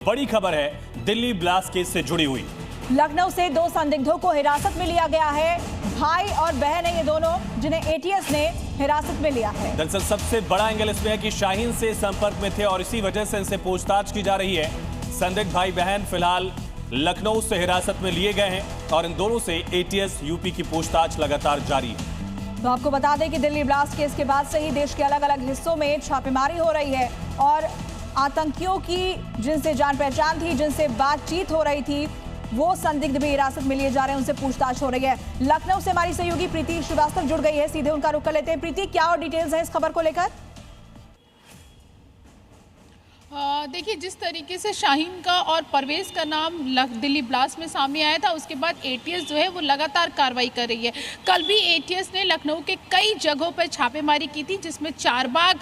बड़ी खबर है दिल्ली ब्लास्ट केस से जुड़ी हुई। लखनऊ से दो संदिग्धों को हिरासत में लिया गया है। भाई और बहन है ये दोनों, जिन्हें एटीएस ने हिरासत में लिया है। दरअसल सबसे बड़ा एंगल इसमें है कि शाहीन से संपर्क में थे और इसी वजह से इनसे पूछताछ की जा रही है। संदिग्ध भाई बहन फिलहाल लखनऊ से हिरासत में लिए गए हैं और इन दोनों से एटीएस यूपी की पूछताछ लगातार जारी है। तो आपको बता दें कि दिल्ली ब्लास्ट केस के बाद से ही देश के अलग अलग हिस्सों में छापेमारी हो रही है और आतंकियों की जिनसे जान पहचान थी, जिनसे बातचीत हो रही थी, वो संदिग्ध भी हिरासत में लिए जा रहे हैं, उनसे पूछताछ हो रही है। लखनऊ से हमारी सहयोगी प्रीति श्रीवास्तव जुड़ गई है, सीधे उनका रुख कर लेते हैं। प्रीति, क्या और डिटेल्स है इस खबर को लेकर? देखिए, जिस तरीके से शाहीन का और परवेज का नाम दिल्ली ब्लास्ट में सामने आया था, उसके बाद एटीएस जो है वो लगातार कार्रवाई कर रही है। कल भी एटीएस ने लखनऊ के कई जगहों पर छापेमारी की थी, जिसमें चारबाग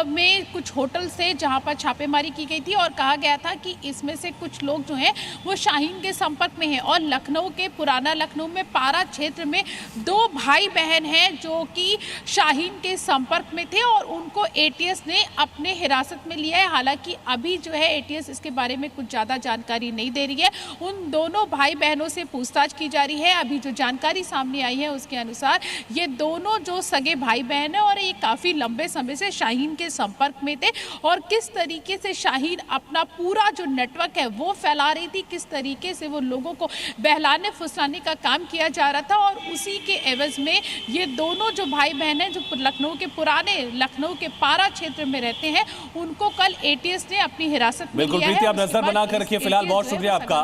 में कुछ होटल से जहां पर छापेमारी की गई थी और कहा गया था कि इसमें से कुछ लोग जो हैं वो शाहीन के संपर्क में हैं। और लखनऊ के पुराना लखनऊ में पारा क्षेत्र में दो भाई बहन हैं जो कि शाहीन के संपर्क में थे और उनको एटीएस ने अपने हिरासत में लिया है। हालांकि अभी जो है एटीएस इसके बारे में कुछ ज़्यादा जानकारी नहीं दे रही है। उन दोनों भाई बहनों से पूछताछ की जा रही है। अभी जो जानकारी सामने आई है उसके अनुसार ये दोनों जो सगे भाई बहन हैं और ये काफ़ी लंबे समय से शाहीन के संपर्क में थे और किस तरीके से शाहीन अपना पूरा जो नेटवर्क है वो फैला रही थी, किस तरीके से वो लोगों को बहलाने फुसलाने का काम किया जा रहा था। और उसी के एवज में ये दोनों जो भाई बहन हैं जो लखनऊ के पुराने लखनऊ के पारा क्षेत्र में रहते हैं, उनको कल एटीएस ने अपनी हिरासत में बिल्कुल प्रीति, आप नजर बना कर रखिए। फिलहाल बहुत शुक्रिया आपका।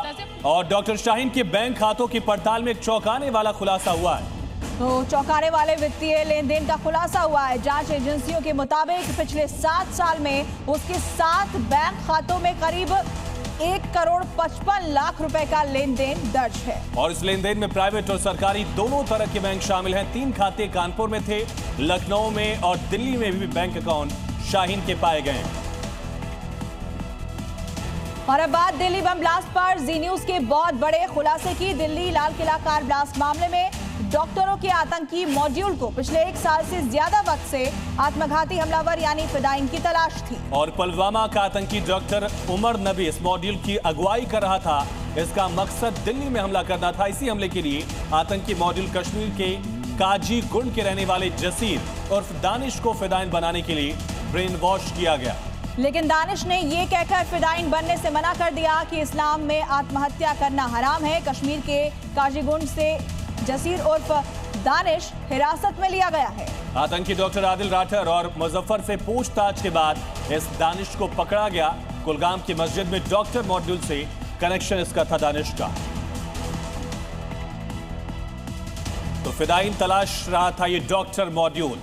और डॉक्टर शाहीन के बैंक खातों की पड़ताल में एक चौंकाने वाला खुलासा हुआ है। तो चौंकाने वाले वित्तीय लेन देन का खुलासा हुआ है। जांच एजेंसियों के मुताबिक पिछले 7 साल में उसके 7 बैंक खातों में करीब 1 करोड़ 55 लाख रुपए का लेन देन दर्ज है। और इस लेन देन में प्राइवेट और सरकारी दोनों तरह के बैंक शामिल हैं। 3 खाते कानपुर में थे, लखनऊ में और दिल्ली में भी बैंक अकाउंट शाहीन के पाए गए हैं। और अब बात दिल्ली बम ब्लास्ट पर जी न्यूज के बहुत बड़े खुलासे की। दिल्ली लाल किला कार ब्लास्ट मामले में डॉक्टरों के आतंकी मॉड्यूल को पिछले 1 साल से ज्यादा वक्त से आत्मघाती हमलावर यानी फिदाइन की तलाश थी। और पुलवामा का आतंकी डॉक्टर उमर नबी इस मॉड्यूल की अगुवाई कर रहा था। इसका मकसद दिल्ली में हमला करना था। इसी हमले के लिए आतंकी मॉड्यूल कश्मीर के काजी गुंड के रहने वाले जसीर और दानिश को फिदाइन बनाने के लिए ब्रेन वॉश किया गया। लेकिन दानिश ने ये कहकर फिदाइन बनने से मना कर दिया कि इस्लाम में आत्महत्या करना हराम है। कश्मीर के काजीगुंड से जसीर उर्फ दानिश हिरासत में लिया गया है। आतंकी डॉक्टर आदिल राठर और मुजफ्फर से पूछताछ के बाद इस दानिश को पकड़ा गया। कुलगाम की मस्जिद में डॉक्टर मॉड्यूल से कनेक्शन इसका था दानिश का। तो फिदाइन तलाश रहा था ये डॉक्टर मॉड्यूल।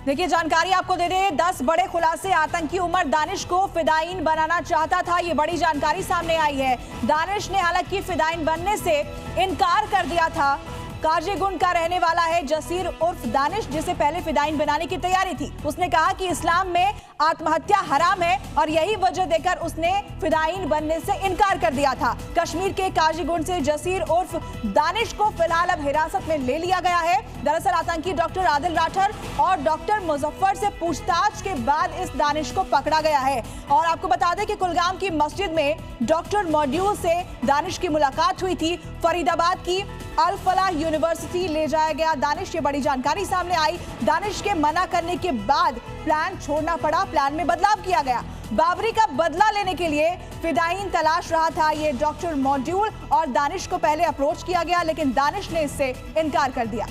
देखिए, जानकारी आपको दे दें, 10 बड़े खुलासे। आतंकी उमर दानिश को फिदाइन बनाना चाहता था, ये बड़ी जानकारी सामने आई है। दानिश ने हालांकि फिदाइन बनने से इनकार कर दिया था। काजीगुंड का रहने वाला है जसीर उर्फ दानिश, जिसे पहले फिदाइन बनाने की तैयारी थी। उसने कहा कि इस्लाम में आत्महत्या हराम है और यही वजह देकर उसने फिदाइन बनने से इनकार कर दिया था। कश्मीर के काजीगुंड से जसीर उर्फ दानिश को फिलहाल अब हिरासत में ले लिया गया है। दरअसल आतंकी डॉक्टर आदिल राठर और डॉक्टर मुजफ्फर से पूछताछ के बाद इस दानिश को पकड़ा गया है। और आपको बता दें कि कुलगाम की मस्जिद में डॉक्टर मॉड्यूल से दानिश की मुलाकात हुई थी। फरीदाबाद की अल फलाह यूनिवर्सिटी ले जाया गया दानिश, ये बड़ी जानकारी सामने आई। दानिश के मना करने के बाद प्लान छोड़ना पड़ा, प्लान में बदलाव किया गया। बाबरी का बदला लेने के लिए फिदाइन तलाश रहा था ये डॉक्टर मॉड्यूल और दानिश को पहले अप्रोच किया गया, लेकिन दानिश ने इससे इनकार कर दिया।